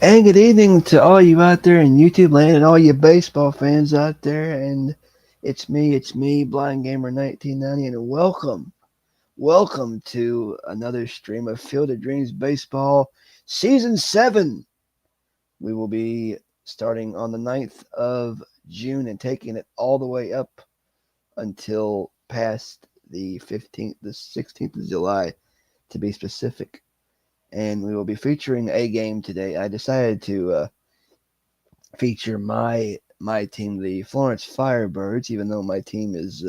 And good evening to all you out there in YouTube land and all you baseball fans out there. And it's me, Blind Gamer 1990, and welcome to another stream of Field of Dreams Baseball Season 7. We will be starting on the 9th of June and taking it all the way up until past the 15th, the 16th of July, to be specific. And we will be featuring a game today. I decided to feature my team, the Florence Firebirds, even though my team is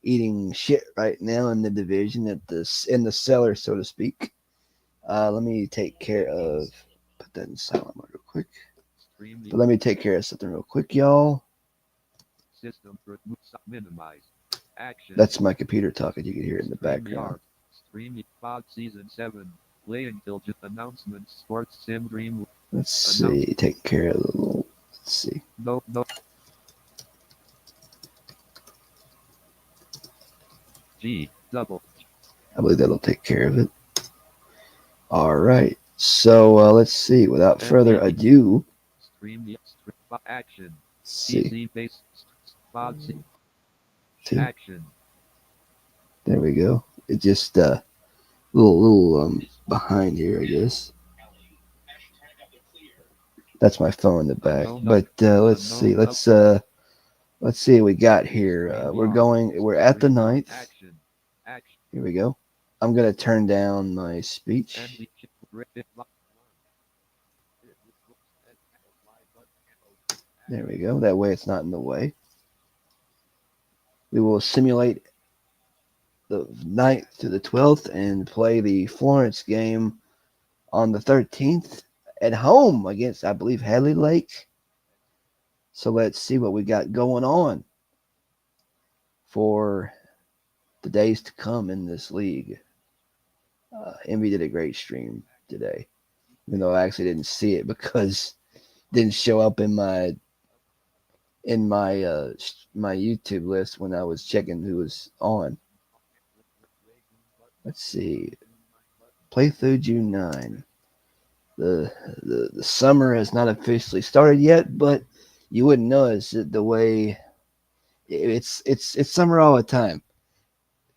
eating shit right now in the division in the cellar, so to speak. Let me take care of put that in silent mode real quick. But let me take care of something real quick, y'all. System minimize. Action. That's my computer talking. You can hear it in the background. Stream FOD Season 7. Play until announcement. Sports Sim Dream. Let's see. Take care of the little. Let's see. No. G. Double. I believe that'll take care of it. All right. So let's see. Without further ado. Stream action. See. Base. FOD. Action. There we go. It just little behind here, I guess. That's my phone in the back. But let's see. Let's see what we got here. We're at the 9th. Here we go. I'm gonna turn down my speech. There we go. That way it's not in the way. We will simulate the 9th to the 12th and play the Florence game on the 13th at home against, I believe, Hadley Lake. So let's see what we got going on for the days to come in this league. Envy did a great stream today, even though I actually didn't see it because it didn't show up in my my YouTube list when I was checking who was on. Let's see. Play through June 9. The summer has not officially started yet, but you wouldn't notice it the way it's summer all the time.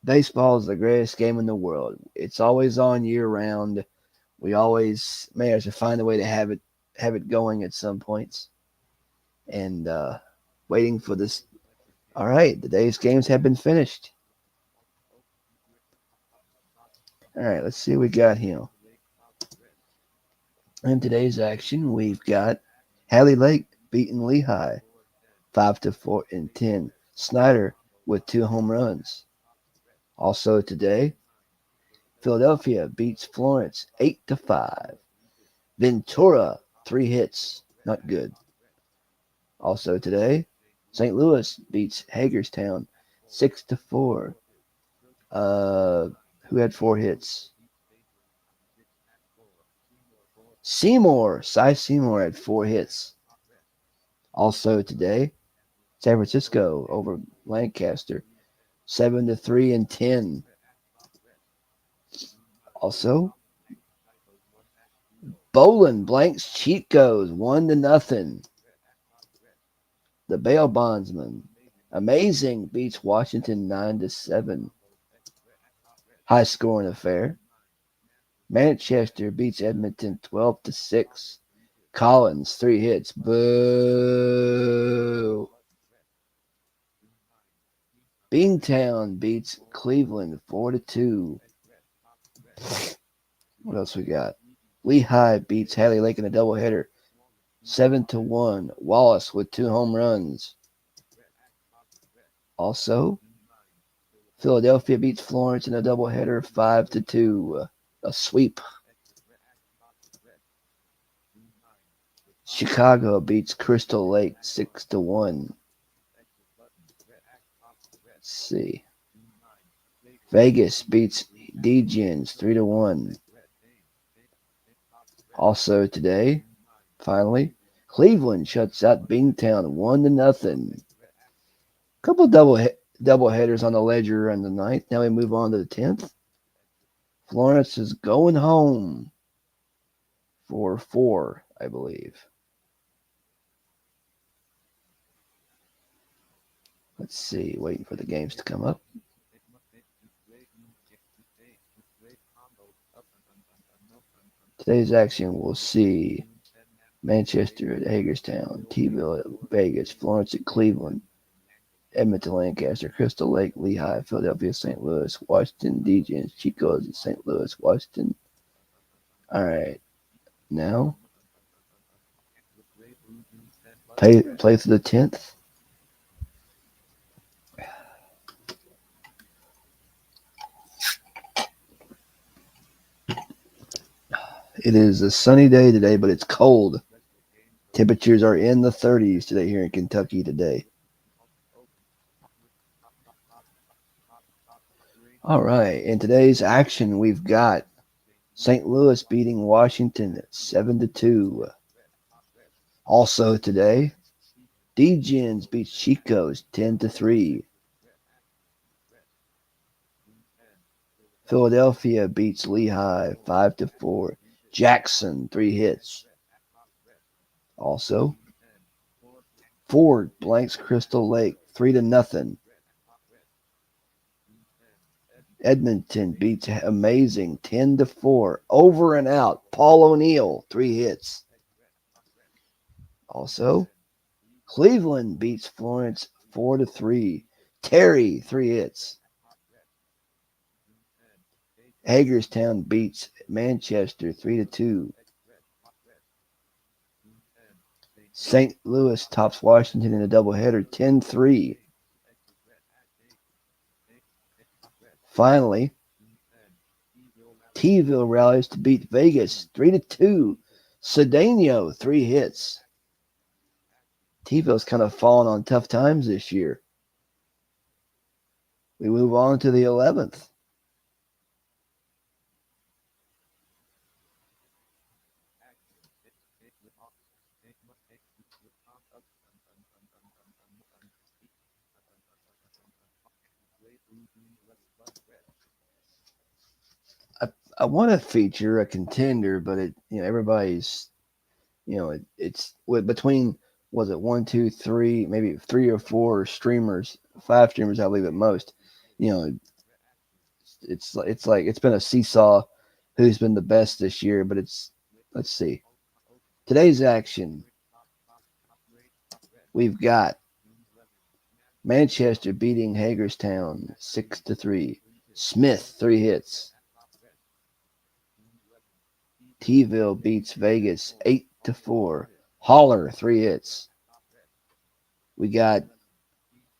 Baseball is the greatest game in the world. It's always on year round. We always manage to find a way to have it going at some points. And waiting for this. All right, today's games have been finished. All right, let's see what we got here. In today's action, we've got Hadley Lake beating Lehigh 5-4 and 10. Snyder with 2 home runs. Also today, Philadelphia beats Florence 8-5. Ventura 3 hits, not good. Also today, St. Louis beats Hagerstown 6-4. Who had 4 hits? Cy Seymour had 4 hits. Also today, San Francisco over Lancaster 7-3 and 10. Also, Bolin blanks Chico's 1-0. The Bail Bondsman, amazing, beats Washington 9-7. High scoring affair. Manchester beats Edmonton 12-6. Collins 3 hits. Boo. Beantown beats Cleveland 4-2. What else we got? Lehigh beats Hadley Lake in a doubleheader 7-1. Wallace with 2 home runs. Also, Philadelphia beats Florence in a doubleheader 5-2. A sweep. Chicago beats Crystal Lake 6-1. Let's see. Vegas beats D-Gens 3-1. Also today, finally, Cleveland shuts out Beantown 1-0. Couple double headers on the ledger on the 9th. Now we move on to the 10th. Florence is going home for 4 I believe. Let's see, waiting for the games to come up. Today's action will see Manchester at Hagerstown, T-Ville at Vegas, Florence at Cleveland, Edmonton, Lancaster, Crystal Lake, Lehigh, Philadelphia, St. Louis, Washington, DJs, Chico's at St. Louis, Washington. All right, now play for the 10th. It is a sunny day today, but it's cold. Temperatures are in the 30s today here in Kentucky today. All right, in today's action, we've got St. Louis beating Washington 7-2. Also today, D-Gens beats Chico's 10-3. Philadelphia beats Lehigh 5-4. Jackson 3 hits. Also, Ford blanks Crystal Lake 3-0. Edmonton beats Amazing 10-4. Over and out. Paul O'Neill 3 hits. Also, Cleveland beats Florence 4-3. Terry 3 hits. Hagerstown beats Manchester 3-2. St. Louis tops Washington in a doubleheader 10-3. Finally, T-Ville rallies to beat Vegas 3-2. Cedeno 3 hits. T-Ville's kind of fallen on tough times this year. We move on to the 11th. I want to feature a contender, but everybody's it's between, was it one, two, three, maybe 3 or 4 streamers, 5 streamers, I believe at most. You know, it's like it's been a seesaw who's been the best this year, but let's see. Today's action, we've got Manchester beating Hagerstown 6-3. Smith 3 hits. T-Ville beats Vegas 8-4. Holler 3 hits. We got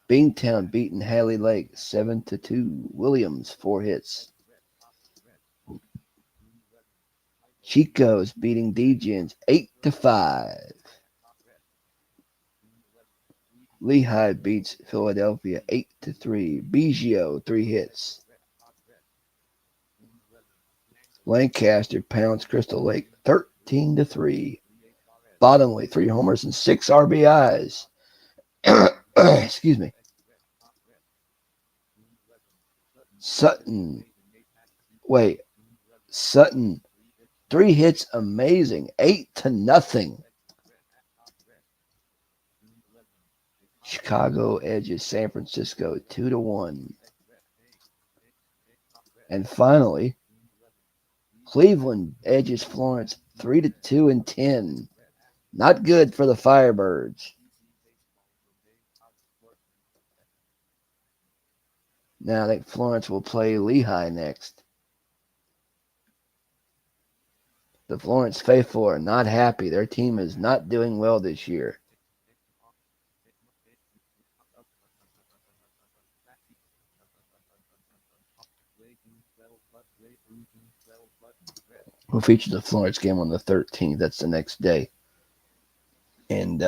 Bingtown beating Haley Lake 7-2. Williams 4 hits. Chico's beating D-Gens 8-5. Lehigh beats Philadelphia 8-3. Biggio 3 hits. Lancaster pounds Crystal Lake 13-3. Bottomley 3 homers and 6 RBIs. Excuse me. Sutton 3 hits, amazing, 8-0. Chicago edges San Francisco 2-1. And finally, Cleveland edges Florence 3-2 and 10. Not good for the Firebirds. Now I think Florence will play Lehigh next. The Florence faithful are not happy. Their team is not doing well this year. We'll feature the Florence game on the 13th. That's the next day. And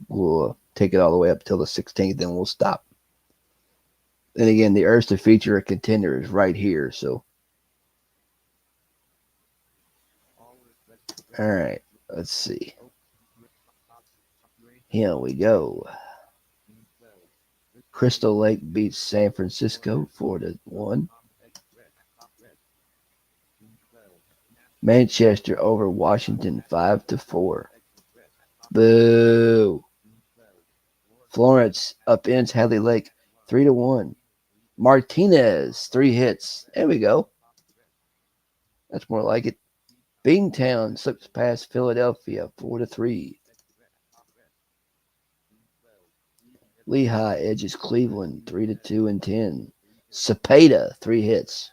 we'll take it all the way up till the 16th, then we'll stop. And again, the urge to feature a contender is right here. So, all right, let's see. Here we go. Crystal Lake beats San Francisco 4-1. Manchester over Washington 5-4. Boo. Florence upends Hadley Lake 3-1. Martinez 3 hits. There we go. That's more like it. Bingtown slips past Philadelphia 4-3. Lehigh edges Cleveland 3-2 and 10. Cepeda 3 hits.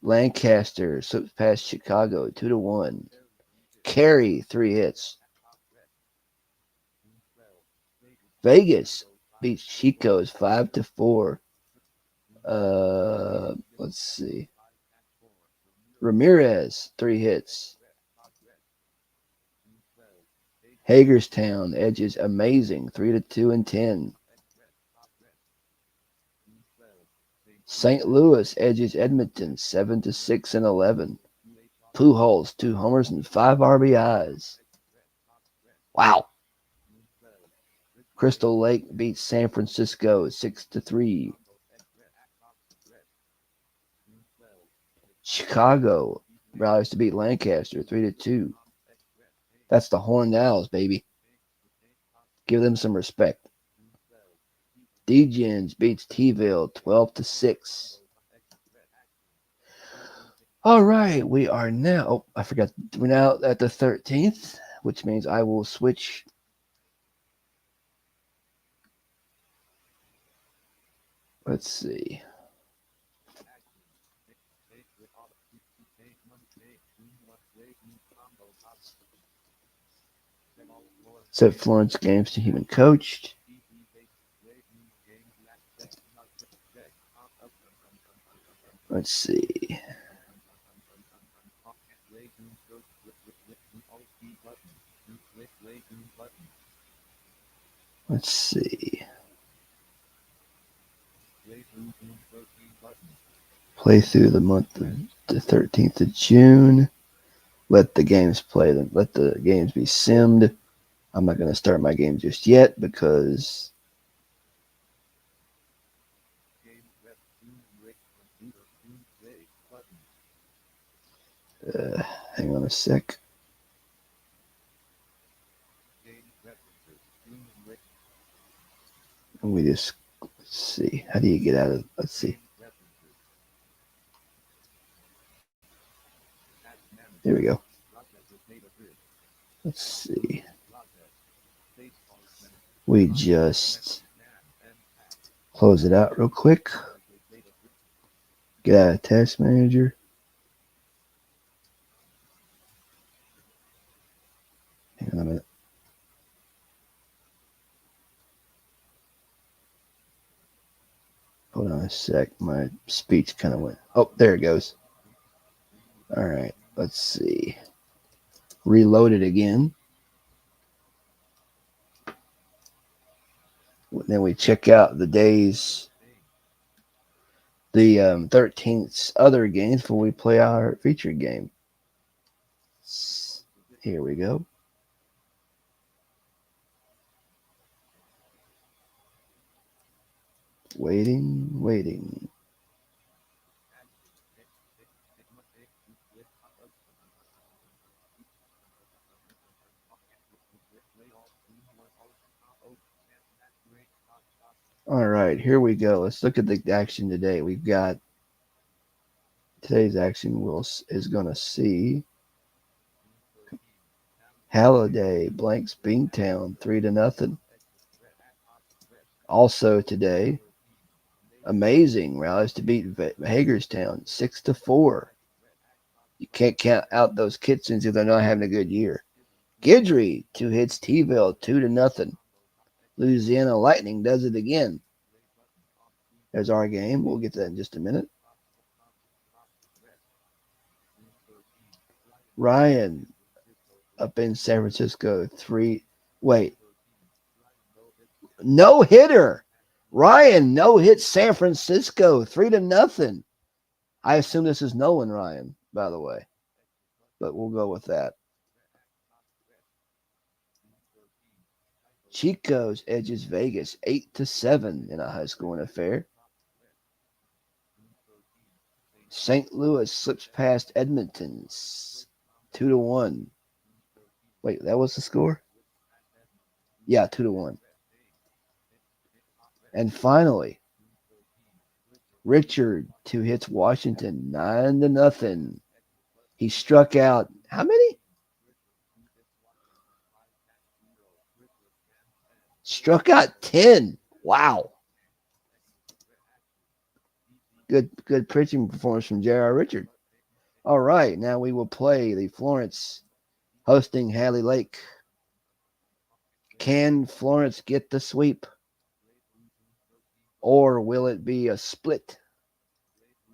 Lancaster slips past Chicago 2-1. Carey 3 hits. Vegas beats Chico's 5-4. Let's see. Ramirez 3 hits. Hagerstown edges Amazing 3-2 and 10. St. Louis edges Edmonton 7-6 and 11. Pujols 2 homers and 5 RBIs. Wow. Crystal Lake beats San Francisco 6-3. Chicago rallies to beat Lancaster 3-2. That's the Horned Owls, baby. Give them some respect. Degens beats T-ville 12-6. All right, we are now. Oh, I forgot. We're now at the 13th, which means I will switch. Let's see. Set Florence games to human coached. Let's see. Let's see. Play through the month of the 13th of June. Let the games play them. Let the games be simmed. I'm not going to start my game just yet because hang on a sec. And we just let's see. How do you get out of? Let's see. There we go. Let's see. We just close it out real quick. Get out of Task Manager. Hang on a minute. Hold on a sec. My speech kind of went. Oh, there it goes. All right. Let's see. Reload it again. Then we check out the days, the 13th other games before we play our featured game. Here we go. Waiting. All right, here we go. Let's look at the action today. We've got today's action is going to see Halliday blanks Bingtown 3-0. Also today, Amazing rallies to beat Hagerstown 6-4. You can't count out those Kitsons if they're not having a good year. Guidry 2 hits T-ville 2-0. Louisiana Lightning does it again. There's our game. We'll get to that in just a minute. Ryan up in San Francisco 3. Wait. No hitter. Ryan no hit San Francisco 3-0. I assume this is Nolan Ryan, by the way. But we'll go with that. Chico's edges Vegas 8-7 in a high scoring affair. St. Louis slips past Edmonton 2-1. Wait, that was the score? Yeah, 2-1. And finally, Richard to hits Washington 9-0. He struck out how many? Struck out 10. Wow. Good pitching performance from J.R. Richard. All right, now we will play the Florence hosting Hadley Lake. Can Florence get the sweep? Or will it be a split?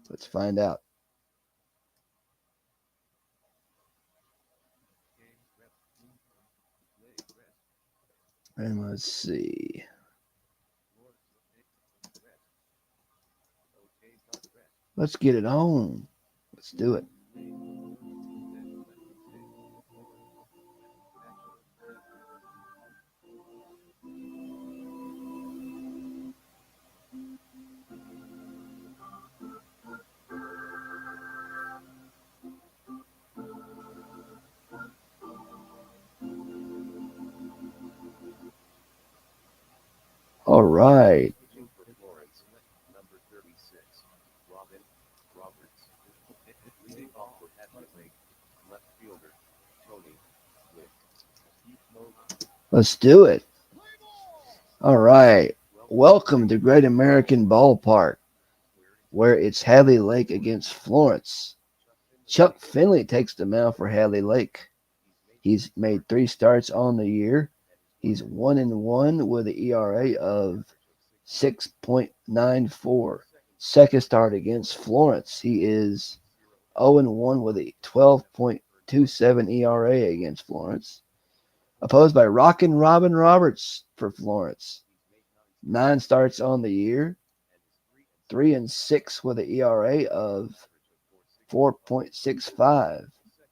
Let's find out. And let's see. Let's get it on. Let's do it. All right. Pitching for Florence, number 36, Robin Roberts. Leading off for Hadley Lake, left fielder, Tony Wick. Let's do it. All right. Welcome to Great American Ballpark, where it's Hadley Lake against Florence. Chuck Finley takes the mound for Hadley Lake. He's made 3 starts on the year. He's 1-1 with an ERA of 6.94. Second start against Florence. He is 0-1 with a 12.27 ERA against Florence. Opposed by Rockin' Robin Roberts for Florence. 9 starts on the year. 3-6 with an ERA of 4.65.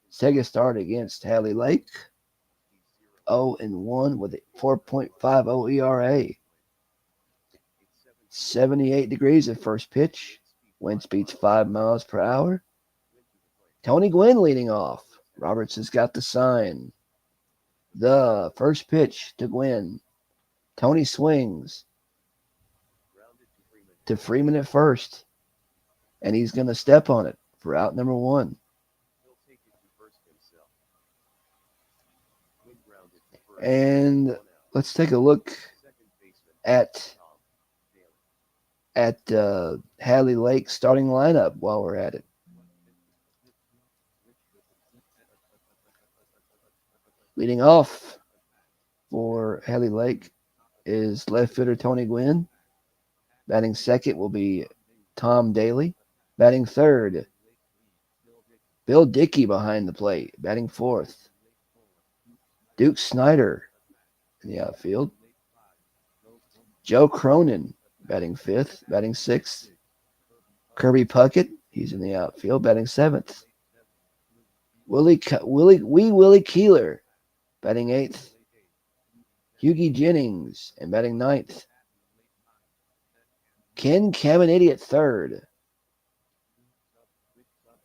Second start against Hadley Lake. 0-1 with a 4.50 ERA. 78 degrees at first pitch. Wind speed's 5 miles per hour. Tony Gwynn leading off. Roberts has got the sign. The first pitch to Gwynn. Tony swings to Freeman at first. And he's going to step on it for out number 1. And let's take a look at Hadley Lake starting lineup while we're at it. Leading off for Hadley Lake is left fielder Tony Gwynn. Batting second will be Tom Daly. Batting third, Bill Dickey behind the plate. Batting fourth, Duke Snyder in the outfield. Joe Cronin batting fifth. Batting sixth, Kirby Puckett. He's in the outfield. Batting seventh. Willie Keeler batting eighth. Hughie Jennings and batting ninth. Ken Caminiti at third.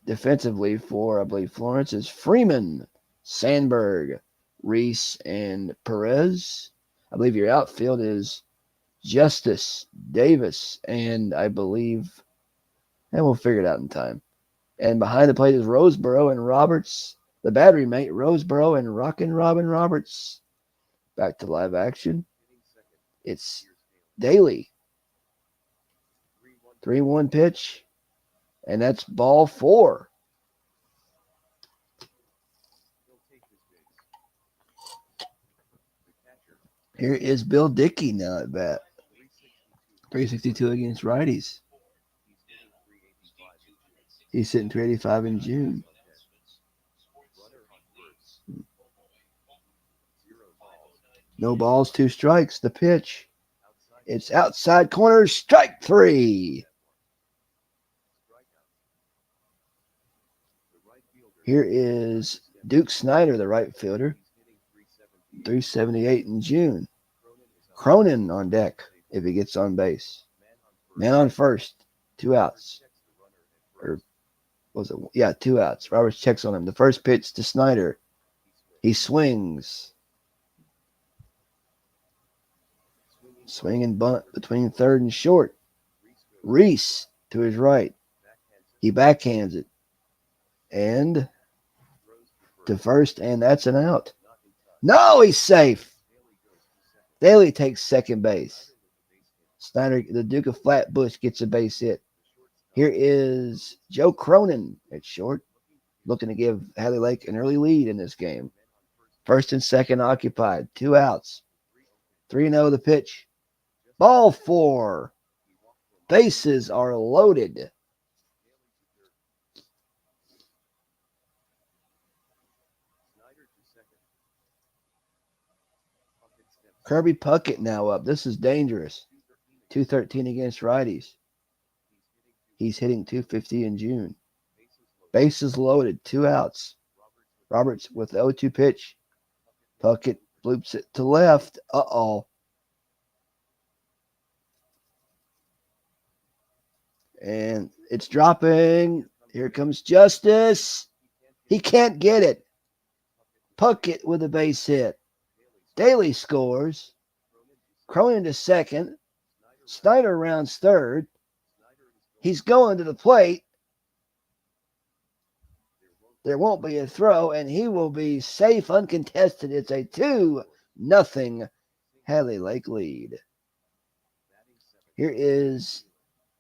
Defensively for, I believe, Florence is Freeman, Sandberg, Reese, and Perez. I believe your outfield is Justice, Davis, and I believe, and we'll figure it out in time. And behind the plate is Roseboro and Roberts, the battery mate, Roseboro and Rockin' Robin Roberts. Back to live action. It's Daly. 3-1 pitch, and that's ball 4. Here is Bill Dickey now at bat. 362 against righties. He's sitting 385 in June. No balls, 2 strikes. The pitch. It's outside corner, strike 3. Here is Duke Snyder, the right fielder. 378 in June. Cronin on deck if he gets on base. Man on first. 2 outs. what was it? Yeah, 2 outs. Roberts checks on him. The first pitch to Snyder. He swings. Swing and bunt between third and short. Reese to his right. He backhands it. And to first, and that's an out. No, he's safe. Daly takes second base. Snyder, the Duke of Flatbush, gets a base hit. Here is Joe Cronin at short, looking to give Hadley Lake an early lead in this game. First and second occupied. 2 outs. 3-0 the pitch. Ball 4. Bases are loaded. Kirby Puckett now up. This is dangerous. 213 against righties. He's hitting 250 in June. Bases loaded. 2 outs. Roberts with the 0-2 pitch. Puckett bloops it to left. Uh-oh. And it's dropping. Here comes Justice. He can't get it. Puckett with a base hit. Daly scores. Cronin to second. Snyder rounds third. He's going to the plate. There won't be a throw, and he will be safe, uncontested. It's a 2-0 Hadley Lake lead. Here is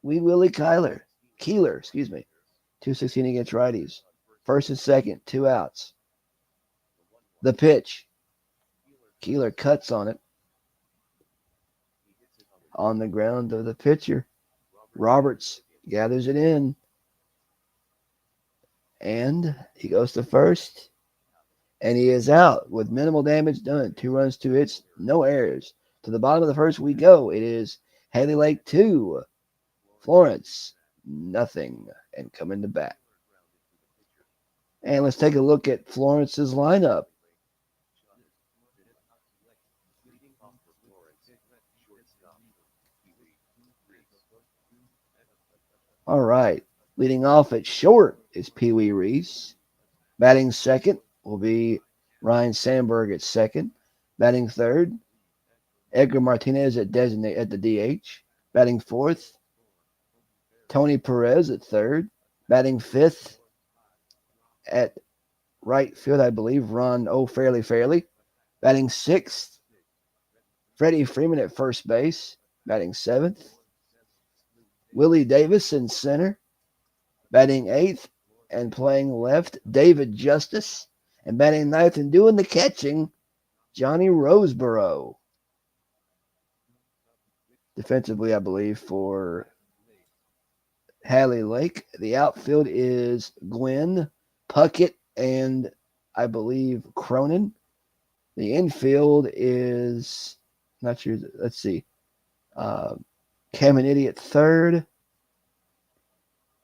Wee Willie Keeler, 216 against righties. First and second, 2 outs. The pitch. Keeler cuts on it. On the ground of the pitcher. Roberts gathers it in. And he goes to first. And he is out with minimal damage done. 2 runs, 2 hits, no errors. To the bottom of the first we go. It is Hadley Lake 2, Florence nothing. And coming to bat. And let's take a look at Florence's lineup. All right. Leading off at short is Pee Wee Reese. Batting second will be Ryan Sandberg at second. Batting third, Edgar Martinez at the DH. Batting fourth, Tony Perez at third. Batting fifth at right field, I believe, Ron Fairly. Batting sixth, Freddie Freeman at first base. Batting seventh, Willie Davis in center. Batting eighth and playing left, David Justice. And batting ninth and doing the catching, Johnny Roseborough. Defensively, I believe, for Hadley Lake. The outfield is Glenn, Puckett, and I believe Cronin. The infield is, not sure, let's see, Caminiti at third.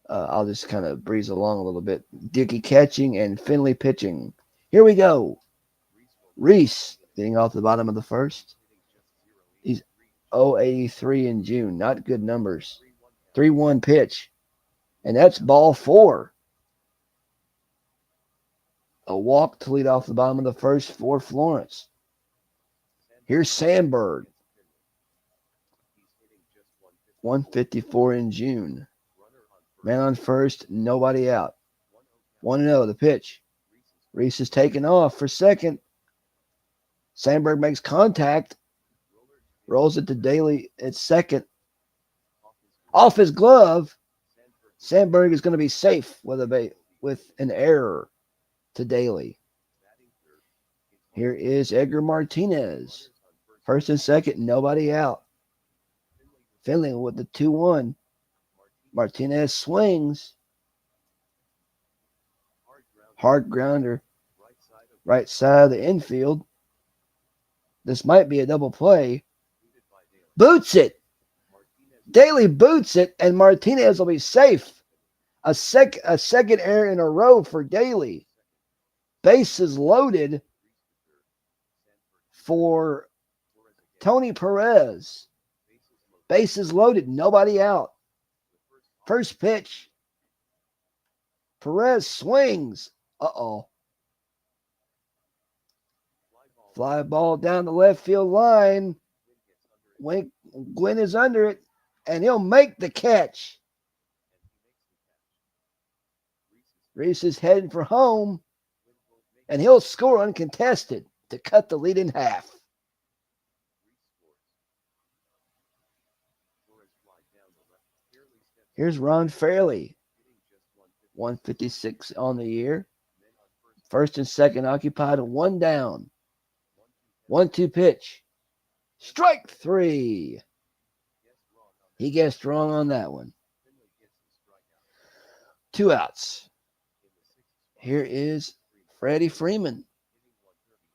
I'll just kind of breeze along a little bit. Dickey catching and Finley pitching. Here we go. Reese getting off the bottom of the first. He's 083 in June. Not good numbers. 3-1 pitch. And that's ball 4. A walk to lead off the bottom of the first for Florence. Here's Sandberg. 154 in June. Man on first, nobody out. 1-0 the pitch. Reese is taken off for second. Sandberg makes contact. Rolls it to Daly at second. Off his glove. Sandberg is going to be safe with an error to Daly. Here is Edgar Martinez. First and second, nobody out. Finley with the 2-1. Martinez swings. Hard grounder. Right side of the infield. This might be a double play. Boots it. Daly boots it, and Martinez will be safe. A second error in a row for Daly. Bases loaded for Tony Perez. Bases loaded, nobody out. First pitch. Perez swings. Uh-oh. Fly ball down the left field line. Gwynn is under it, and he'll make the catch. Reese is heading for home, and he'll score uncontested to cut the lead in half. Here's Ron Fairley, 156 on the year. First and second occupied, one down. 1-2 pitch. Strike three. He guessed wrong on that one. 2 outs. Here is Freddie Freeman,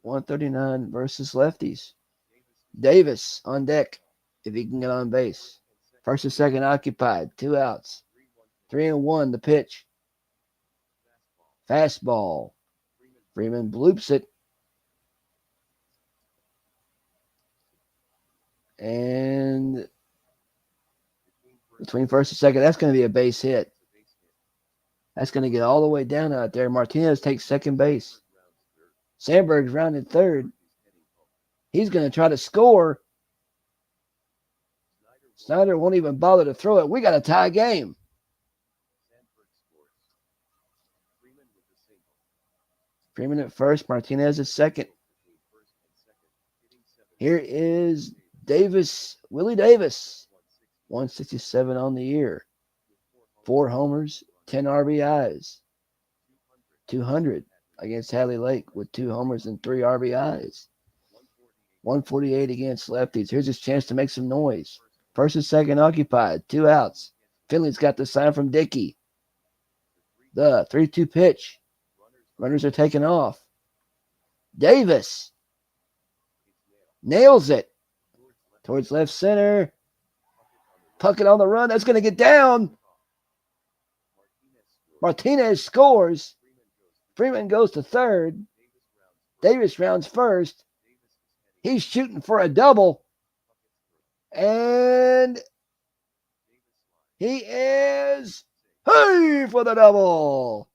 139 versus lefties. Davis on deck if he can get on base. First and second occupied, 2 outs. 3-1 the pitch. Fastball. Freeman bloops it. And between first and second, that's going to be a base hit. That's going to get all the way down out there. Martinez takes second base. Sandberg's rounded third. He's going to try to score. Snyder won't even bother to throw it. We got a tie game. Freeman at first, Martinez at second. Here is Davis, Willie Davis, 167 on the year. 4 homers, 10 RBIs. 200 against Hadley Lake with 2 homers and 3 RBIs. 148 against lefties. Here's his chance to make some noise. First and second occupied, 2 outs. Finley's got the sign from Dickey. The 3-2 pitch. Runners are taken off. Davis nails it towards left center. Puckett on the run. That's going to get down. Martinez scores. Freeman goes to third. Davis rounds first. He's shooting for a double. And he is hey for the double.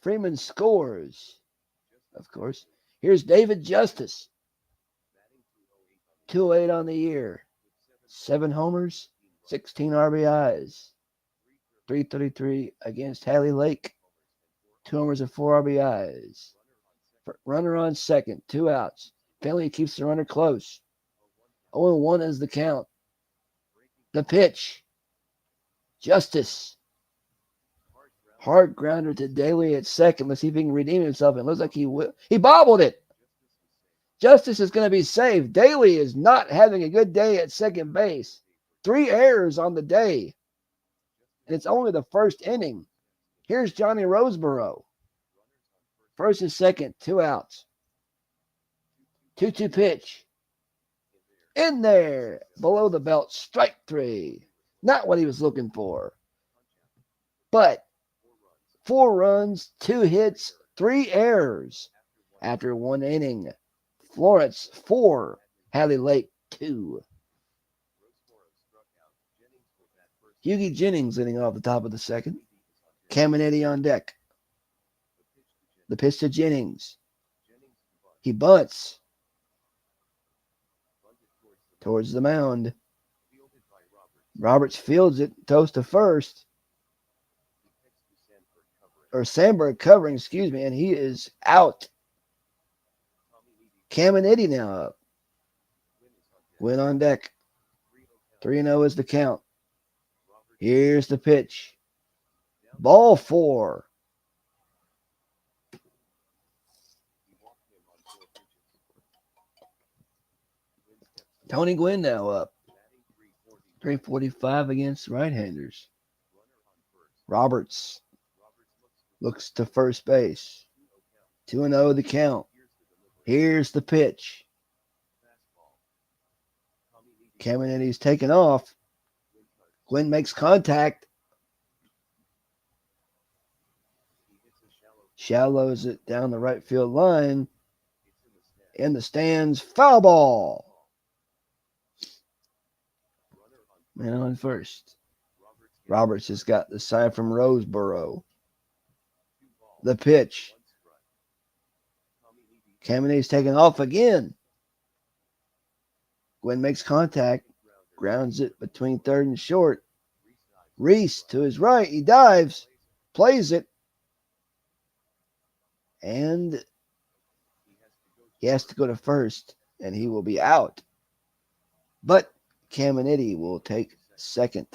Freeman scores, of course. Here's David Justice, 208 on the year. 7 homers, 16 RBIs. 333 against Hadley Lake. 2 homers and 4 RBIs. Runner on second, 2 outs. Finley keeps the runner close. 0-1 is the count. The pitch. Justice. Hard grounder to Daly at second. Let's see if he can redeem himself. It looks like he will. He bobbled it. Justice is going to be saved. Daly is not having a good day at second base. 3 errors on the day. And it's only the first inning. Here's Johnny Roseborough. First and second, 2 outs. 2-2 pitch. In there. Below the belt. Strike 3. Not what he was looking for. But 4 runs, 2 hits, 3 errors after 1 inning. Florence 4, Hadley Lake 2. Hughie Jennings leading off the top of the second. Caminetti on deck. The pitch to Jennings. He bunts towards the mound. Roberts fields it, throws to first. Or Sandberg covering, and he is out. Caminetti now up. Win on deck. 3-0 is the count. Here's the pitch. Ball 4. Tony Gwynn now up. 345 against right-handers. Roberts looks to first base. 2-0 the count. Here's the pitch. Caminetti's taken off. Gwynn makes contact. Shallows it down the right field line. In the stands, foul ball. Man on first. Roberts has got the sign from Roseboro. 2 balls, The pitch. 1 strike. Tommy Levy, Caminiti's taken off again. Gwen makes contact, grounder, grounds it between third and short. Reese dives, Reese to his right, he dives, plays plays it, and it. he has to go to first, and he will be out. But Caminiti will take second.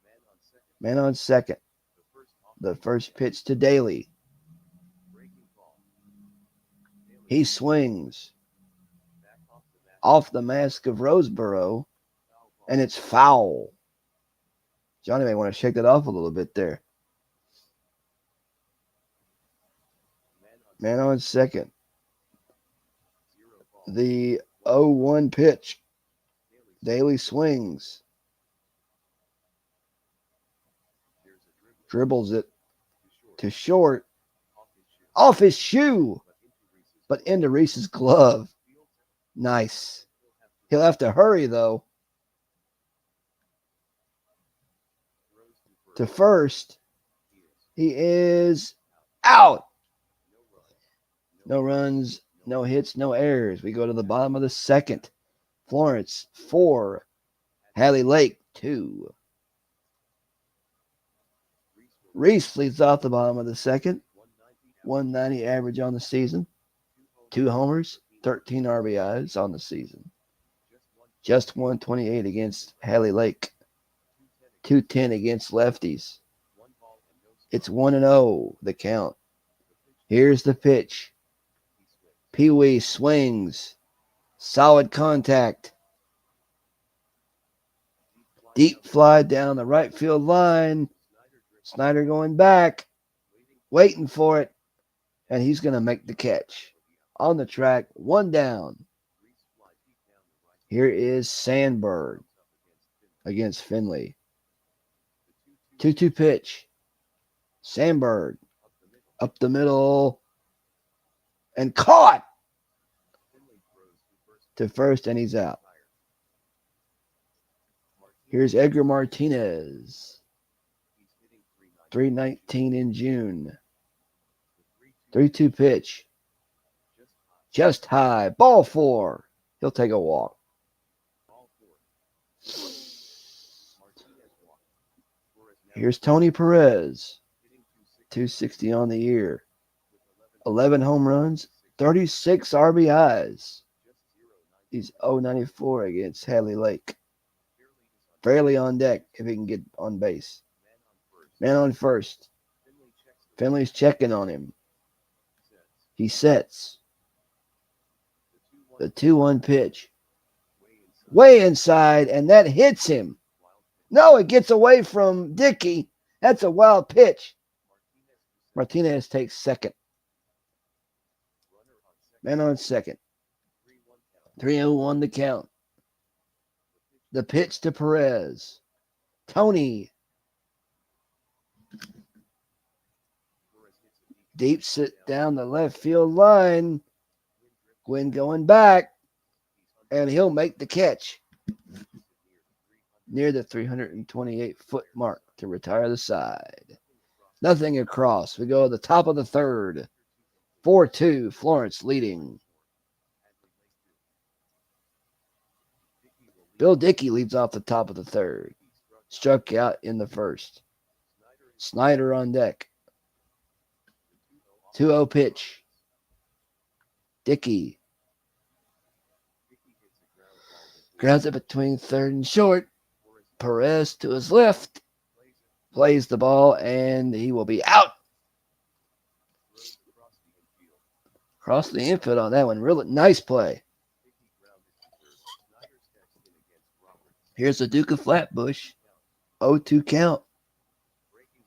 Man on second. Man on second. The first off The first pitch to Daly. breaking ball. Daly He swings back off the mat. off the mask of Roseboro, Foul ball. and it's foul. Johnny may want to shake that off a little bit there. Man on Man on second. 0 ball. The 0-1 pitch. Daly Daly swings, There's a dribble dribbles it to short. to short, Off his shoe. off his shoe, But into Reese's but into Reese's glove. field. Nice. He'll have to He'll have to hurry, though. throws To first. first, He is he is out. no run. No runs, no hits, no errors. We go to the bottom of the second. Florence, 4. Hallie Lake, 2. Reese leads off the bottom of the second. 190 average on the season. 2 homers, 13 RBIs on the season. Just 128 against Hallie Lake. 210 against lefties. It's 1-0, the count. Here's the pitch. Pee Wee swings. Solid contact. Deep fly down the right field line. Snyder going back, waiting for it, and he's going to make the catch. On the track, 1 down. Here is Sandberg against Finley. 2-2 pitch. Sandberg up the middle and caught to first, and he's out. Here's Edgar Martinez. 319 in June. 3-2 pitch. Just high. Ball 4. He'll take a walk. Here's Tony Perez. 260 on the year. 11 home runs. 36 RBIs. He's 094 against Hadley Lake. Fairly on deck if he can get on base. Man on first. Finley's checking on him. He sets. The 2-1 pitch. Way inside, and that hits him. No, it gets away from Dickey. That's a wild pitch. Martinez takes second. Man on second. 3-0-1 the count. The pitch to Perez. Tony. Deep sit down the left field line. Gwynn going back. And he'll make the catch near the 328-foot mark to retire the side. Nothing across. We go to the top of the third. 4-2, Florence leading. Bill Dickey leads off the top of the third. Struck out in the first. Snyder on deck. 2-0 pitch. Dickey grounds it between third and short. Perez to his left. Plays the ball, and he will be out. Across the infield on that one. Really nice play. Here's the Duke of Flatbush. 0-2 count.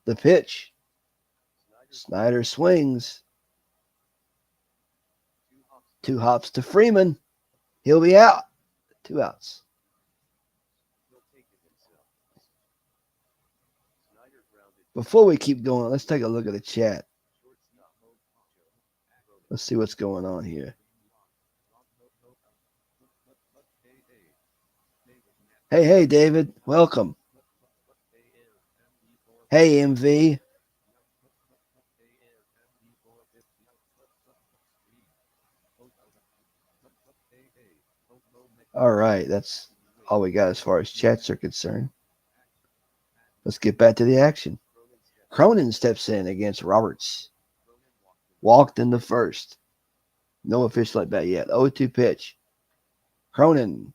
The pitch. Snyder swings. 2 hops to Freeman. He'll be out. 2 outs. Before we keep going, let's take a look at the chat. Let's see what's going on here. Hey, David. Welcome. Hey, MV. All right, that's all we got as far as chats are concerned. Let's get back to the action. Cronin steps in against Roberts. Walked in the first. No official at bat yet. 0-2 pitch. Cronin.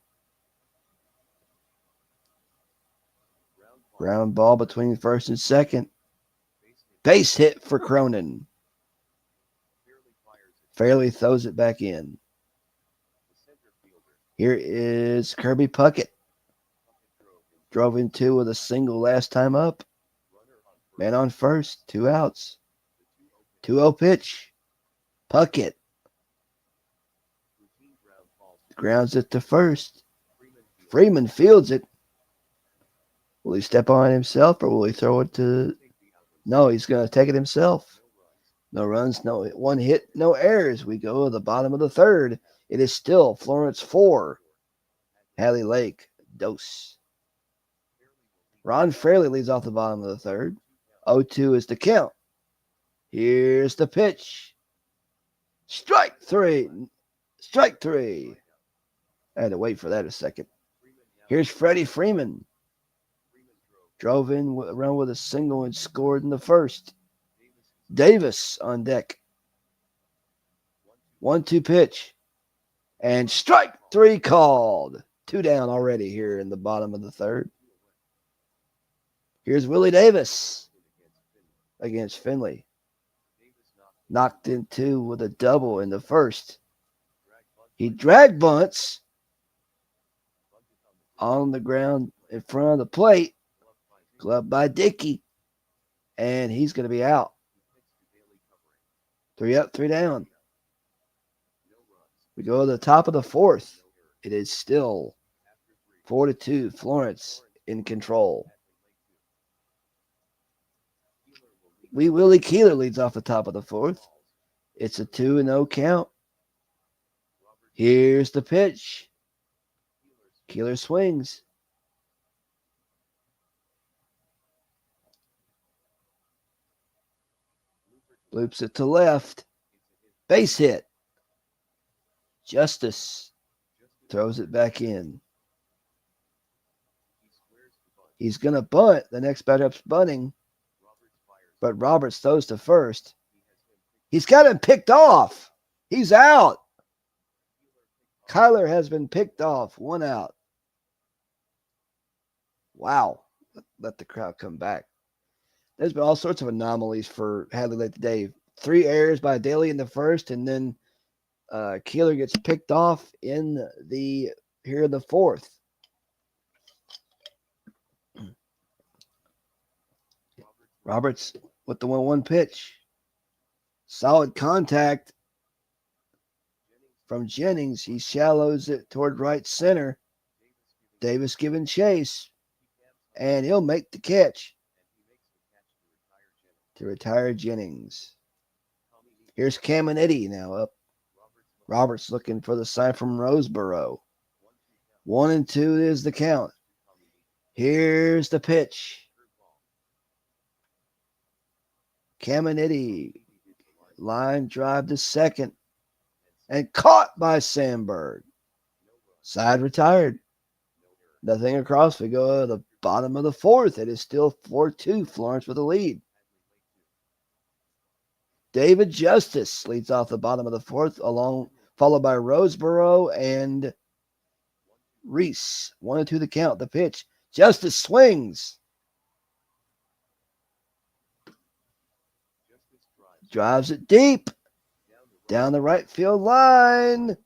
Ground ball between first and second. Base hit for Cronin. Fairley throws it back in. Here is Kirby Puckett. Drove in two with a single last time up. Man on first. 2 outs. 2-0 pitch. Puckett. Grounds it to first. Freeman fields it. Will he step on himself or will he throw it to... No, he's going to take it himself. No runs, no one hit, no errors. We go to the bottom of the third. It is still Florence 4. Hadley Lake dose. Ron Fraley leads off the bottom of the third. 0-2 is the count. Here's the pitch. Strike three. Strike three. I had to wait for that a second. Here's Freddie Freeman. Drove in around with a single and scored in the first. Davis on deck. 1-2 pitch. And strike three called. 2 down already here in the bottom of the third. Here's Willie Davis against Finley. Knocked in 2 with a double in the first. He drag bunts on the ground in front of the plate. Gloved by Dickey. And he's going to be out. 3 up, 3 down. We go to the top of the fourth. It is still 4-2. Florence in control. Willie Keeler leads off the top of the fourth. It's a 2-0 count. Here's the pitch. Keeler swings. Loops it to left. Base hit. Justice throws it back in. He's going to bunt. The next batter up's bunting. But Roberts throws to first. He's got him picked off. He's out. Kyler has been picked off. 1 out. Wow. Let the crowd come back. There's been all sorts of anomalies for Hadley Lake today. 3 errors by Daly in the first, and then Keeler gets picked off in the fourth. Roberts with the 1-1 pitch. Solid contact from Jennings. He shallows it toward right center. Davis giving chase. And he'll make the catch to retire Jennings. Here's Caminetti now up. Roberts looking for the sign from Roseboro. 1-2 is the count. Here's the pitch. Caminetti, line drive to second, and caught by Sandberg. Side retired. Nothing across. We go to the bottom of the fourth. It is still 4-2. Florence with the lead. David Justice leads off the bottom of the fourth, followed by Roseboro and Reese. 1-2 the count. The pitch. Justice swings. Drives it deep. Down the right field line.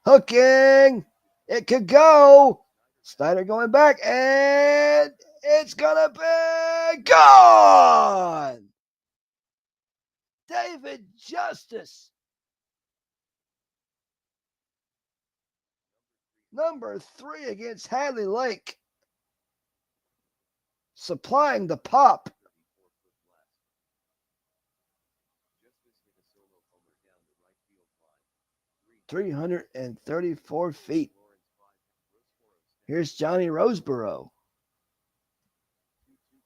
Hooking. It could go. Snyder going back. And it's going to be gone. David Justice. Number 3 against Hadley Lake. Supplying the pop. 334 feet. Here's Johnny Roseboro.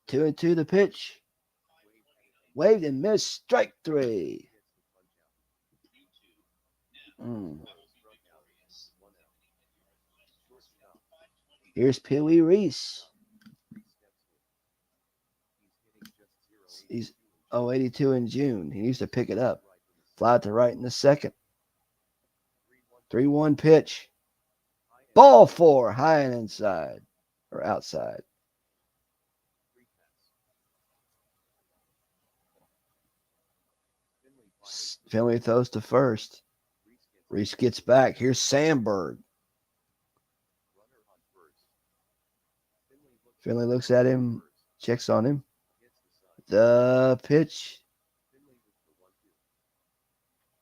2-2 the pitch. Waved and missed. Strike three. Here's Pee Wee Reese. He's 082 in June. He needs to pick it up. Fly to right in the second. 3-1 pitch. Ball four. High and inside. Or outside. Finley throws to first. Reese gets back. Here's Sandberg. Finley looks at him. Checks on him. The pitch.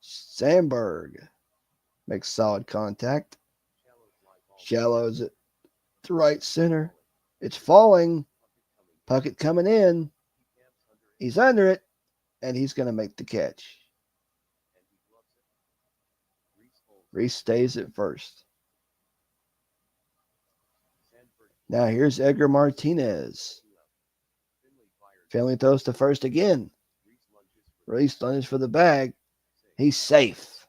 Sandberg makes solid contact. Shallows it to right center. It's falling. Puckett coming in. He's under it. And he's going to make the catch. Reese stays at first. Now here's Edgar Martinez. Finley throws to first again. Reese lunges for the bag. He's safe.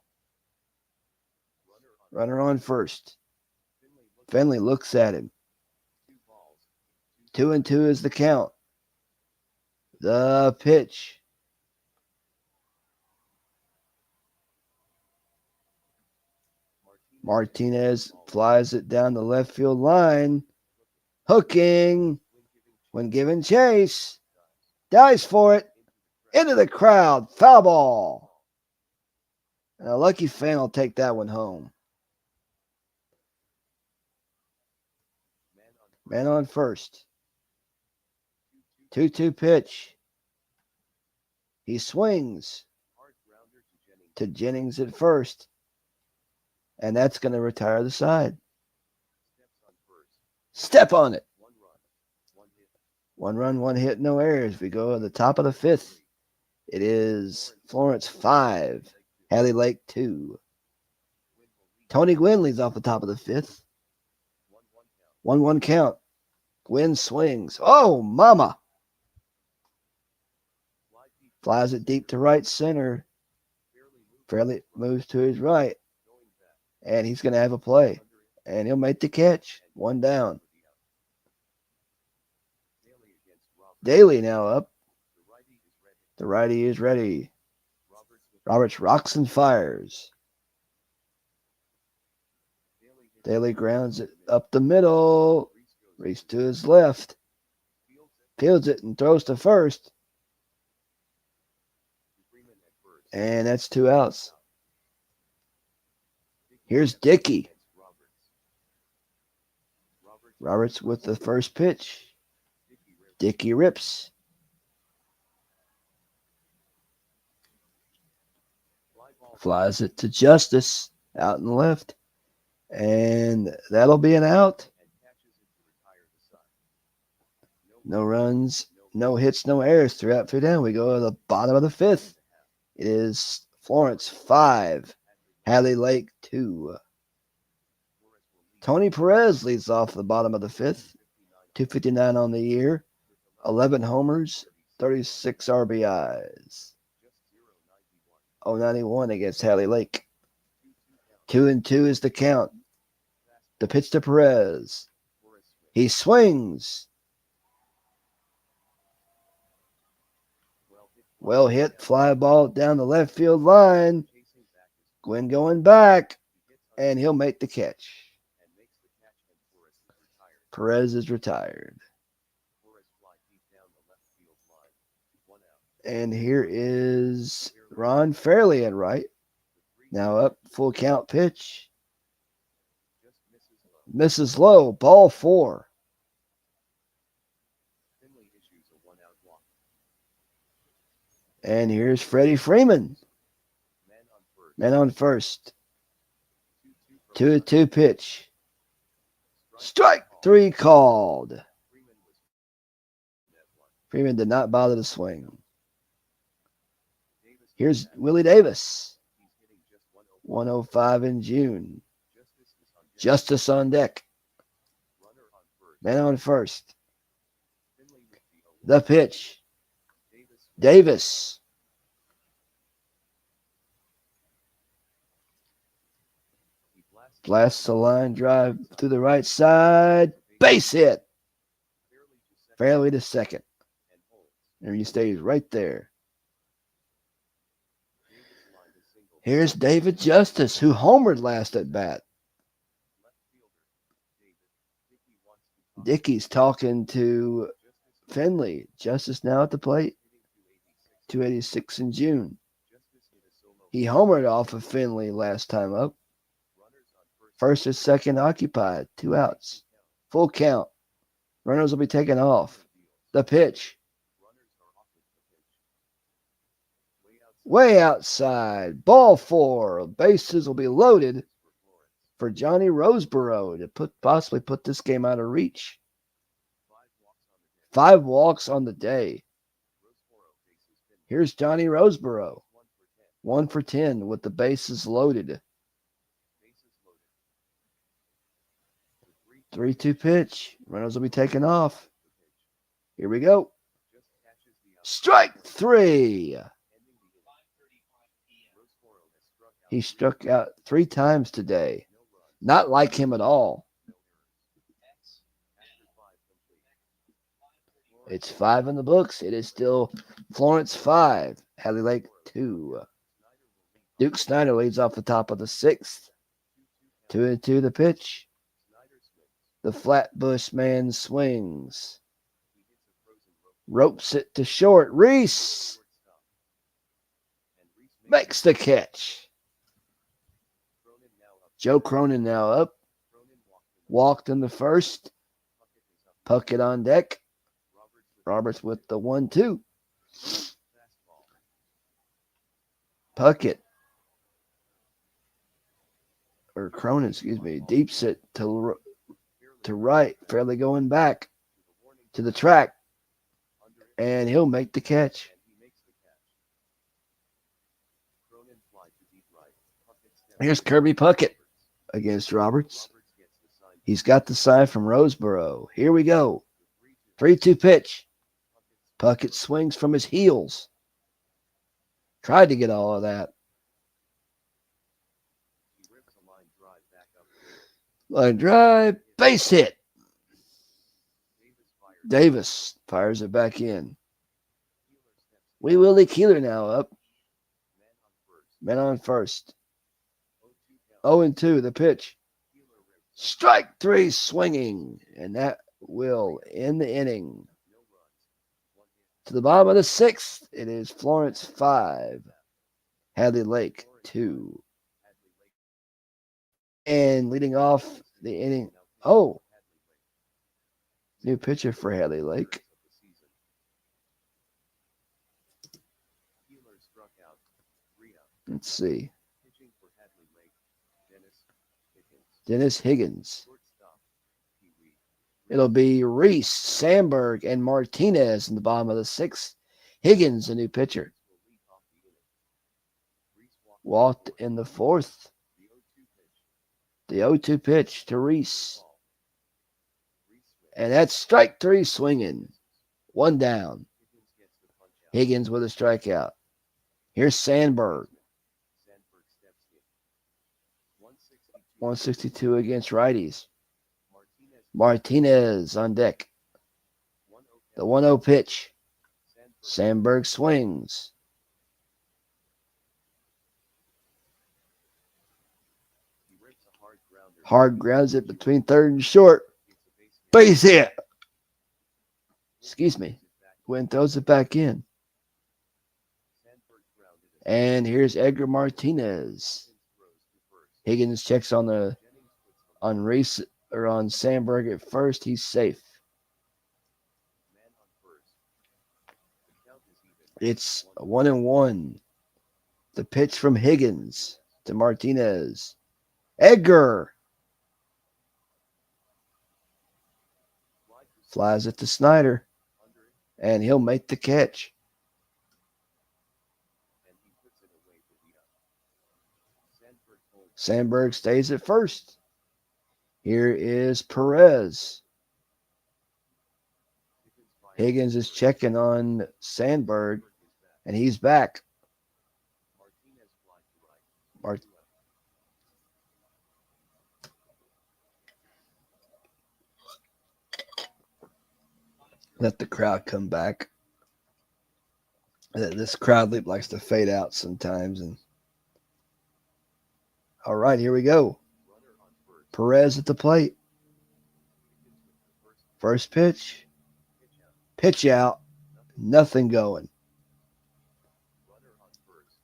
Runner on first. Finley looks at him. 2-2 is the count. The pitch. Martinez flies it down the left field line. Hooking. When given chase. Dives for it. Into the crowd. Foul ball. And a lucky fan will take that one home. Man on first. 2-2 pitch. He swings to Jennings at first. And that's going to retire the side. Step on it. 1 run, 1 hit, no errors. We go to the top of the fifth. It is Florence 5, Hadley Lake 2. Tony Gwynn leads off the top of the fifth. 1-1 count. Gwynn swings. Oh, mama. Flies it deep to right center. Fairly moves to his right. And he's going to have a play. And he'll make the catch. 1 down. Daly now up. The righty is ready. Roberts rocks and fires. Daly grounds it up the middle. Reese to his left. Fields it and throws to first. And that's 2 outs. Here's Dickey. Roberts with the first pitch. Dickey rips. Flies it to Justice out in the left. And that'll be an out. No runs, no hits, no errors throughout 3 down. We go to the bottom of the fifth. It is Florence 5, Hadley Lake 2. Tony Perez leads off the bottom of the fifth. 259 on the year. 11 homers, 36 RBIs. 091 against Hadley Lake. 2-2 is the count. The pitch to Perez. He swings. Well hit fly ball down the left field line. Gwynn going back, and he'll make the catch. Perez is retired. And here is Ron Fairley at right. Now up, full count pitch. Misses low, ball 4. And here's Freddie Freeman. Man on first. 2-2 pitch. Strike 3 called. Freeman did not bother to swing. Here's Willie Davis. 105 in June. Justice on deck. Man on first. The pitch. Davis He blasts blasts a line drive through the right side. Base hit. fairly to second Fairly to second. and holds. And he stays right there. Davis lined a single. Here's David Justice, who homered last at bat. Left fielder David Dickey wants to talk. Dickey's talking to Justice Finley. Justice now at the plate. hitting 286 in June. Justice hit a solo. He homered off of Finley last time up. Runners on First and second occupied. 2 outs. Full count. Runners will be taken off. The pitch. Runners are off with the pitch. Way outside. Ball 4. Bases will be loaded for Florence. for Johnny Roseborough to possibly put this game out of reach. 5 walks on the day. 5 walks on the day. Roseboro faces Finley. Here's Johnny Roseborough. 1 for 10. 1 for 10 with the bases loaded. Bases loaded. The 3-2 pitch. Runners will be taken off. pitch. Here we go. Just catches the outside. Strike 3. Ending the inning. Roseboro has struck out. He struck out 3 times today. No runs. Not like him at all. No errors. After 5 complete. It's 5 in the books. It is still Florence 5, Hadley Lake 2. Duke Snyder leads off the top of the 6th. 2-2 the pitch. Snyder swings. The Flatbush man swings. He hits a frozen rope. Ropes it to short. Reese Shortstop. And Reese makes the catch. Cronin now up. Joe Cronin now up. Cronin Walked in the first. Puckett is up. Puckett on deck. Roberts with Roberts with the 1-2. fastball. Puckett. Or Cronin, excuse me. Deeps it to right. Fairly going back To the warning to the track. under it. And he'll make the catch. And he makes the catch. Cronin fly to deep right. Puckett steps. Here's Kirby Puckett against Roberts. Roberts gets the sign. He's got the sign from Roseboro. Here we go. The 3-2. 3-2 pitch. Puckett Puckett swings from his heels. Tried to get all of that. he rips a line drive back up. Line drive. Base hit. Davis fires. Davis fires it back in. Keeler steps. Wee Willie Keeler now up. Man on first. Men on first. 0-2 count. 0-2 the pitch. Keeler rips. Strike 3 swinging. And that will end the inning. No runs. 1 hit. To the bottom of the 6th, it is Florence 5, Hadley Lake 2. Hadley Lake. And leading off the inning, oh, new pitcher for Hadley Lake. Keeler struck out. 3 out. Let's see. Pitching for Hadley Lake. Dennis Higgins. Dennis Higgins. Shortstop. Pee Wee. It'll be Reese, Sandberg, and Martinez in the bottom of the 6th. Higgins, a new pitcher. Will lead off the inning. Reese Walked in the 4th. The 0-2 pitch. The 0-2 pitch to Reese. Ball. Reese swings. And that's strike 3 swinging. 1 down. Higgins gets the punch out. Higgins with a strikeout. Here's Sandberg. Sandberg steps in. 162. 162 against righties. Martinez. Martinez on deck. 1-0 The count. 1-0 pitch. Sandberg. Sandberg swings. He rips a hard grounder. Hard grounds it between third and short. Gets a base hit. Base hit. Excuse me. Went throws it back in. Sandberg grounded it. And here's Edgar Martinez. Higgins throws to first. Higgins checks on Jennings puts the on Reese or on Sandberg at first. He's safe. man on first. The count is even. It's 1-1. The pitch from Higgins to Martinez. Edgar Fly to flies it to Snyder, under it, and he'll make the catch. and he puts it away for the out. Sandberg holds. Sandberg stays at first. Here is Perez. Higgins fires. Higgins is checking on Sandberg. Sandberg is And he's back. Martinez fly to right. Mart- To left. Let the crowd come back. This crowd leap likes to fade out sometimes. And all right, here we go. Runner on first. Perez at the plate. Begins with the first First pitch. pitch out. Pitch out. Nothing. Nothing going. Runner on first.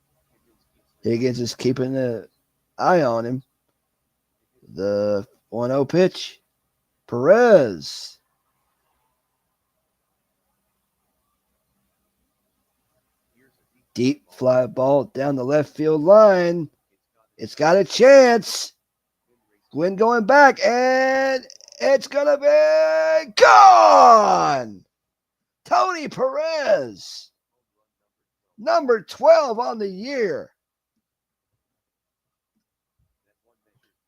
Higgins keeps the Higgins is keeping the eye on him. The 1-0 pitch. Perez. Here's a Deep ball. fly ball down the left field line. It's It's got a chance. Gwynn racing. Gwynn going back, and it's going to be gone. Tony Perez, Home run number number 12. 12 on the year. That one measured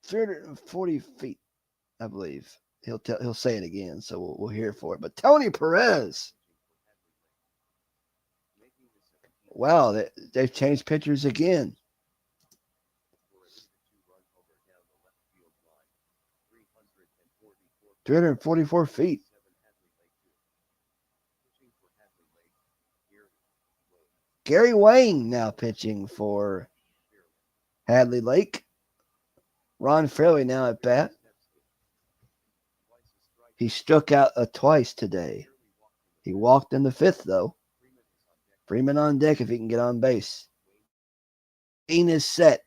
340 340. feet, I believe. He'll say it again, so we'll hear for it. But Tony Perez, Making the 17th wow, they've changed pitchers again. for a 2-2 run homer down the left field line. 344 344 feet. 7 Hadley Lake 2. Pitching for Hadley Lake. Gary Wayne. Gary Wayne now pitching for Fairly. Hadley Lake. Ron Fairley now at bat. Steps in. Twice a strike. He struck out twice today. Fairly He walked walked in the in the fifth, though. Freeman is on deck. Freeman on deck if he can get on base. Wayne Wayne is set.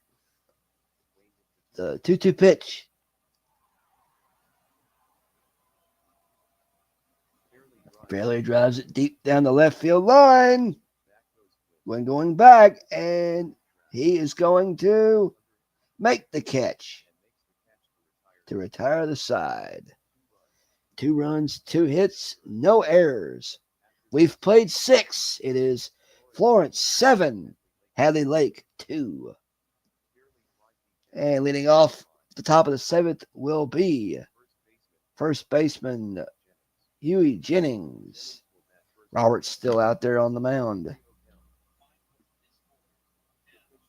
hits the The 2-2 pitch. Fairley drives it deep down the left field line. Back goes When Gwynn. going back, and he is going to make the catch And makes the catch to retire the side. 2 runs. 2 runs, 2 hits, no errors. We've played 6. It is Florence 7, Hadley Lake 2. And leading off the top of the 7th will be first baseman Huey Jennings. Robert's still out there on the mound.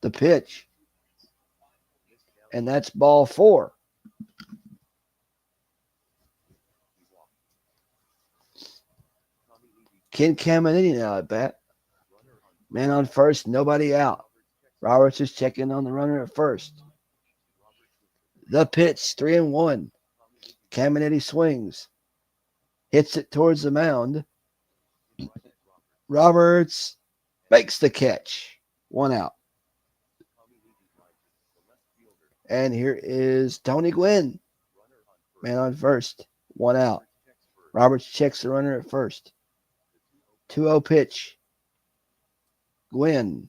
The pitch, and that's ball 4. Ken Caminiti now at bat. Man on first, nobody out. Roberts is checking on the runner at first. The pitch, 3-1. Caminiti swings. Hits it towards the mound. Roberts makes the catch. 1 out. And here is Tony Gwynn. Man on first. 1 out. Roberts checks the runner at first. 2-0 pitch. Gwynn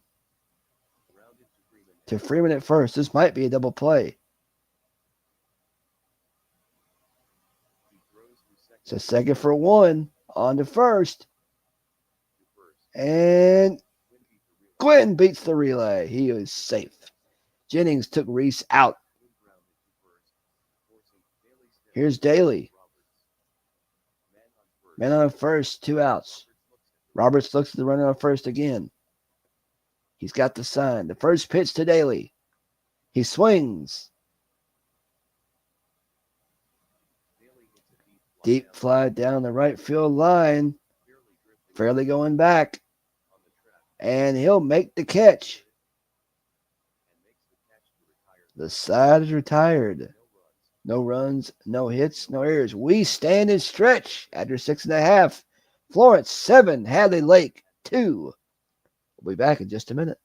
to Freeman at first. This might be a double play. So second for 1. On to first. And Gwynn beats the relay. He is safe. Jennings took Reese out. Here's Daly. Man on first, 2 outs. Roberts looks at the runner on first again. He's got the sign. The first pitch to Daly. He swings. Deep fly down the right field line. Fairly going back. And he'll make the catch. The side is retired. No runs, no hits, no errors. We stand and stretch after 6.5. Florence 7, Hadley Lake 2. We'll be back in just a minute.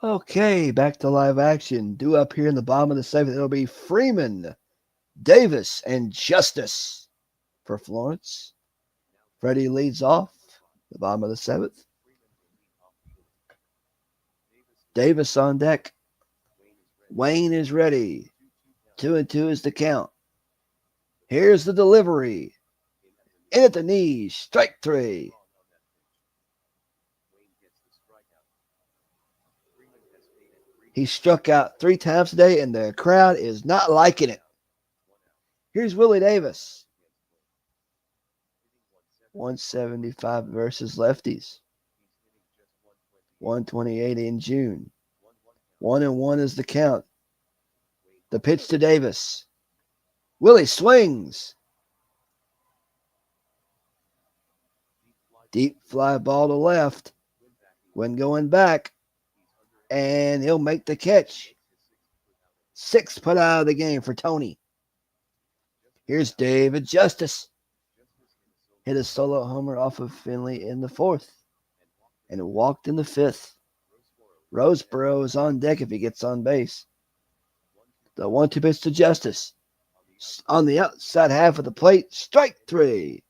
Okay, back to live action. Due up here in the bottom of the seventh, it'll be Freeman, Davis, and Justice for Florence. Freddie leads off the bottom of the seventh. Davis on deck. Wayne is ready. 2-2 is the count. Here's the delivery. In at the knees. Strike three. He struck out 3 times today, and the crowd is not liking it. Here's Willie Davis. 175 versus lefties. 128 in June. 1-1 is the count. The pitch to Davis. Willie swings. Deep fly ball to left. When going back. And he'll make the catch. 6 put out of the game for Tony. Here's David Justice. Hit a solo homer off of Finley in the 4th. And walked in the 5th. Roseboro is on deck if he gets on base. The 1-2 pitch to Justice. On the outside half of the plate. Strike 3.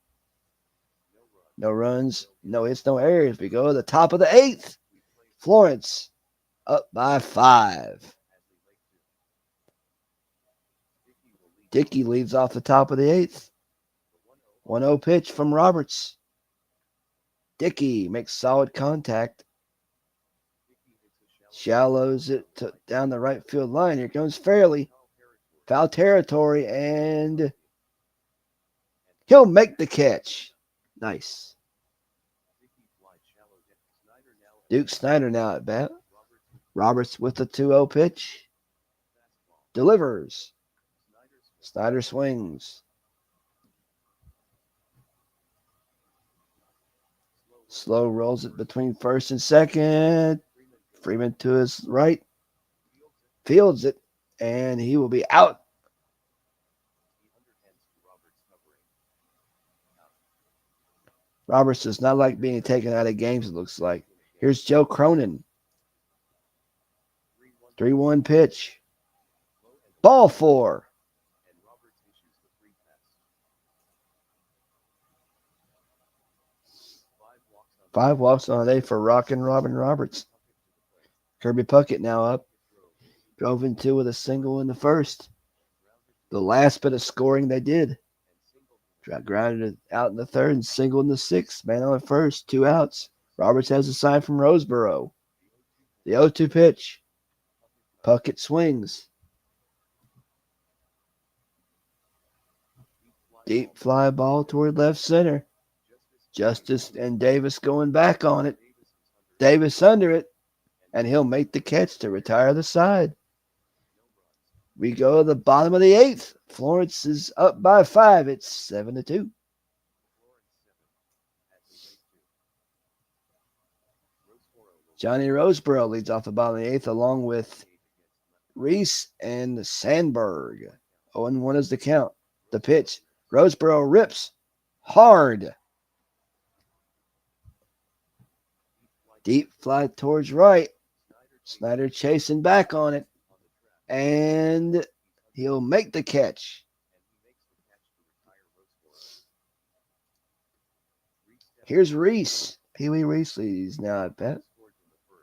No runs, no hits, no errors. We go to the top of the 8th. Florence up by 5. Dickey leads off the top of the 8th. 1-0 pitch from Roberts. Dickey makes solid contact. Shallows it down the right field line. Here comes Fairley. Foul territory, and he'll make the catch. Nice. Duke Snyder now at bat. Roberts with the 2-0 pitch. Delivers. Snyder swings. Slow rolls it between first and second. Freeman to his right. Fields it, and he will be out. Roberts does not like being taken out of games, it looks like. Here's Joe Cronin. 3-1 pitch. Ball 4. 5 walks on a day for Rockin' Robin Roberts. Kirby Puckett now up. Drove in 2 with a single in the 1st. The last bit of scoring they did. Grounded it out in the 3rd and singled in the 6th. Man on first, 2 outs. Roberts has a sign from Roseboro. The 0-2 pitch. Puckett swings. Deep fly ball toward left center. Justice and Davis going back on it. Davis under it, and he'll make the catch to retire the side. We go to the bottom of the 8th. Florence is up by 5. It's 7-2. Johnny Roseboro leads off the bottom of the 8th along with Reese and Sandberg. 0-1 is the count. The pitch. Roseboro rips hard. Deep fly towards right. Snyder chasing back on it. And he'll make the catch. Here's Reese. Pee Wee Reese leads now at bat.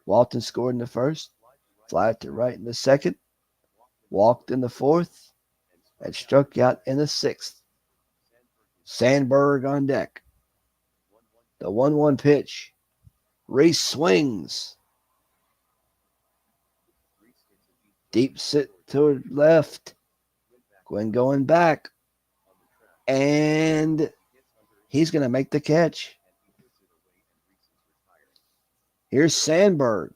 Walton scored in the 1st. Fly to right in the 2nd. Walked in the 4th. And struck out in the 6th. Sandberg on deck. The 1-1 pitch. Reese swings. Deep sit toward left. Gwen going back. And he's going to make the catch. Here's Sandberg.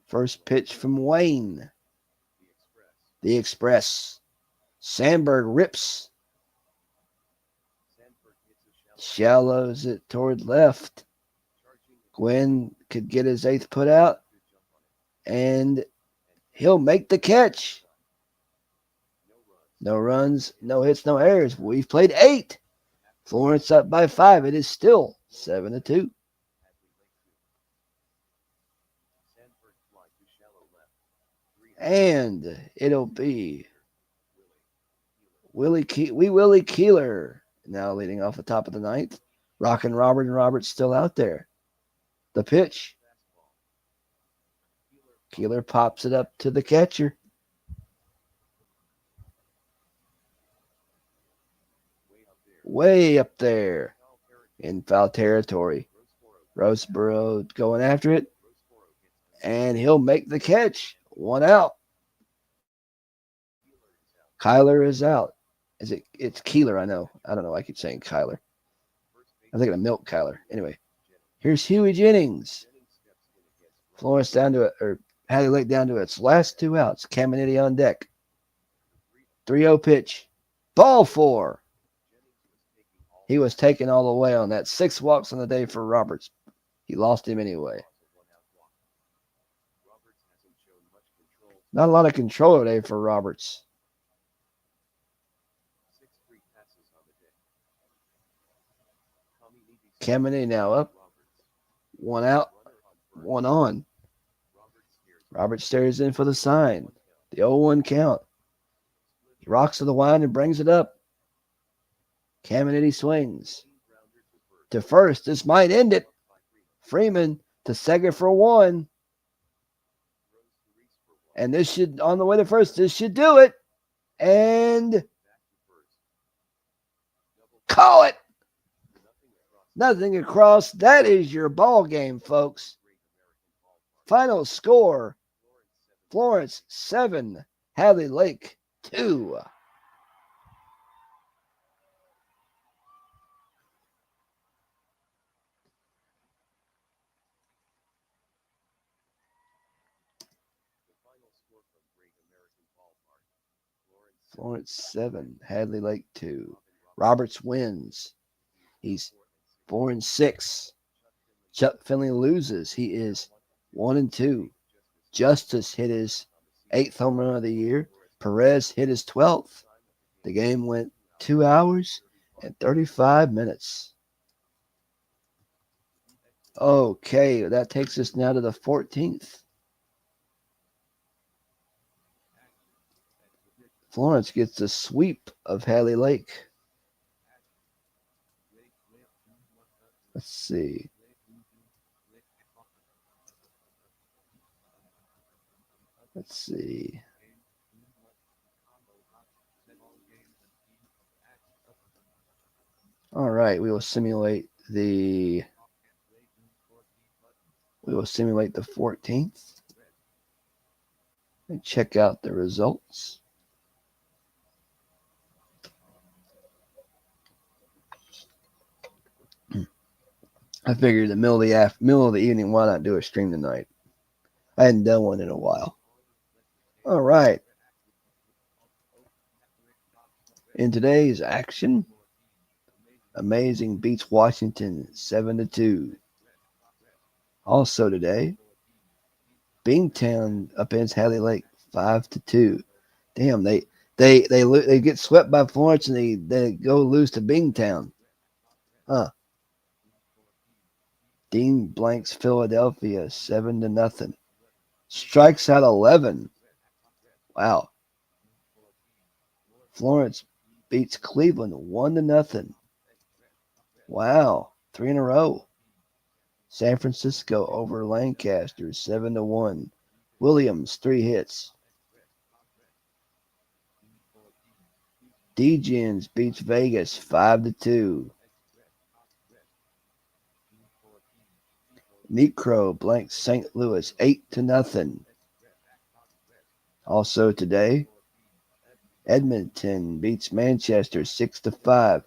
First pitch from Wayne. The Express. Sandberg rips. Shallows it toward left. Gwen could get his 8th put out. And he'll make the catch. No runs, no hits, no errors. We've played 8. Florence up by 5. It is still 7-2. And it'll be Willie Keeler now leading off the top of the ninth. Rockin' Robert and Roberts still out there. The pitch. Keeler pops it up to the catcher. Way up there in foul territory. Roseboro going after it. And he'll make the catch. One out. Kyler is out. It's Keeler, I know. I don't know why I keep saying Kyler. I'm thinking of Milk Kyler. Anyway, here's Huey Jennings. Florence down to it, or Hattie Lake down to its last two outs. Caminiti on deck. 3-0 pitch. Ball four. He was taken all the way on that. 6 walks on the day for Roberts. He lost him anyway. Not a lot of control today for Roberts. Caminiti now up. 1 out, 1 on. Roberts stares in for the sign. The 0-1 count. He rocks to the wind and brings it up. Caminiti swings to first. This might end it. Freeman to second for 1. And this should, on the way to first, this should do it. And call it. Nothing across. That is your ball game, folks. Final score, Florence 7, Hadley Lake 2. Florence 7, Hadley Lake 2. Roberts wins. He's 4-6. Chuck Finley loses. He is 1-2. Justice hit his 8th home run of the year. Perez hit his 12th. The game went 2 hours and 35 minutes. Okay, that takes us now to the 14th. Florence gets the sweep of Hadley Lake. Let's see. All right, we will simulate the 14th and check out the results. I figured the middle of the evening, why not do a stream tonight? I hadn't done one in a while. All right. In today's action, Amazing beats Washington 7-2. Also today, Bingtown upends Hadley Lake 5-2. Damn, they get swept by Florence and they go lose to Bingtown. Huh. Dean blanks Philadelphia 7-0. Strikes out 11. Wow. Florence beats Cleveland 1-0. Wow. 3 in a row. San Francisco over Lancaster 7-1. Williams 3 hits. DGens beats Vegas 5-2. Necro blanks St. Louis 8-0. Also today, Edmonton beats Manchester 6-5.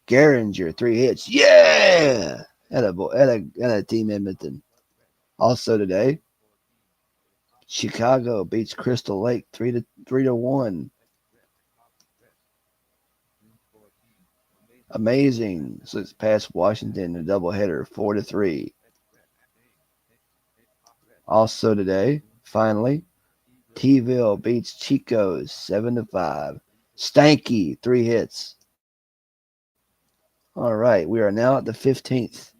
Garinger 3 hits. Yeah! At a team Edmonton. Also today, Chicago beats Crystal Lake 3-1. Amazing. So it's past Washington in a doubleheader 4-3. Also today, finally, T-Ville beats Chico's 7-5. Stanky 3 hits. All right, we are now at the 15th.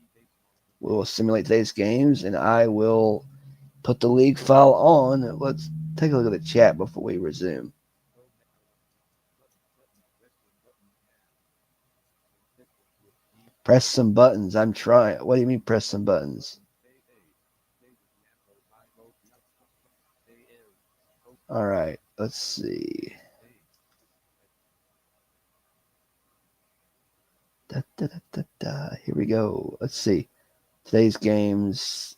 We will simulate today's games, and I will put the league file on. take a look at the chat before we resume. Press some buttons. I'm trying. What do you mean press some buttons? All right. Let's see. Da, da, da, da, da. Here we go. Let's see. Today's games,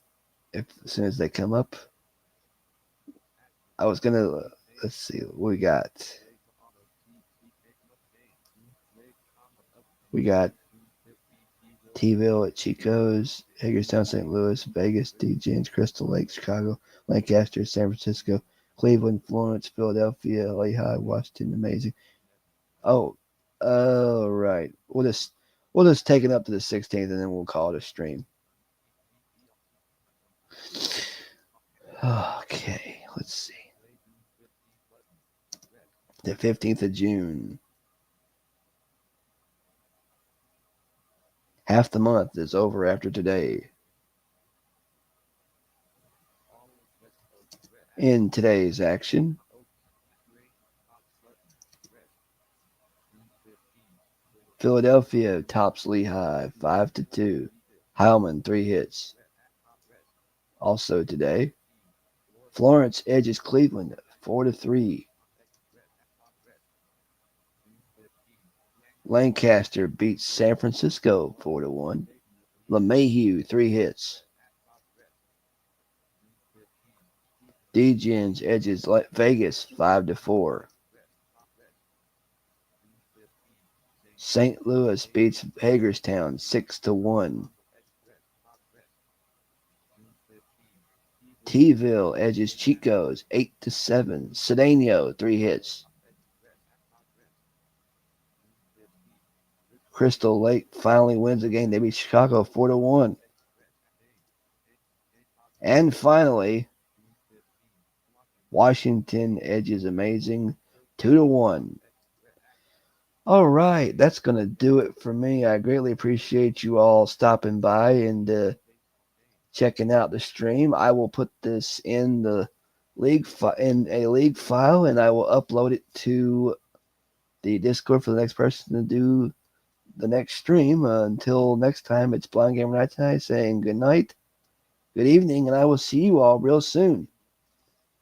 if as soon as they come up, I was gonna let's see what we got. We got T-ville at Chico's, Hagerstown, St. Louis, Vegas, DJs, Crystal Lake, Chicago, Lancaster, San Francisco, Cleveland, Florence, Philadelphia, Lehigh, Washington. Amazing. Oh, right. We'll just take it up to the 16th, and then we'll call it a stream. Okay, let's see. The 15th of June. Half the month is over after today. In today's action, Philadelphia tops Lehigh 5-2. Heilman 3 hits. Also today, Florence edges Cleveland 4-3. Lancaster beats San Francisco 4-1. LeMahieu 3 hits. DGens edges Vegas 5-4. St. Louis beats Hagerstown 6-1. T-ville edges Chico's 8-7. Cedeno 3 hits. Crystal Lake finally wins the game. They beat Chicago 4-1. And finally, Washington edges Amazing 2-1. All right, that's going to do it for me. I greatly appreciate you all stopping by and checking out the stream. I will put this in the in a league file, and I will upload it to the Discord for the next person to do the next stream. Until next time, it's Blind Gamer Night tonight saying good night, good evening, and I will see you all real soon.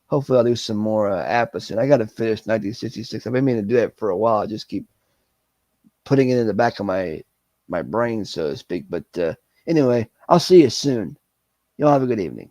Hopefully, I'll do some more Appa soon. I got to finish 1966. I've been meaning to do that for a while. I just keep putting it in the back of my brain, so to speak. But anyway, I'll see you soon. Y'all have a good evening.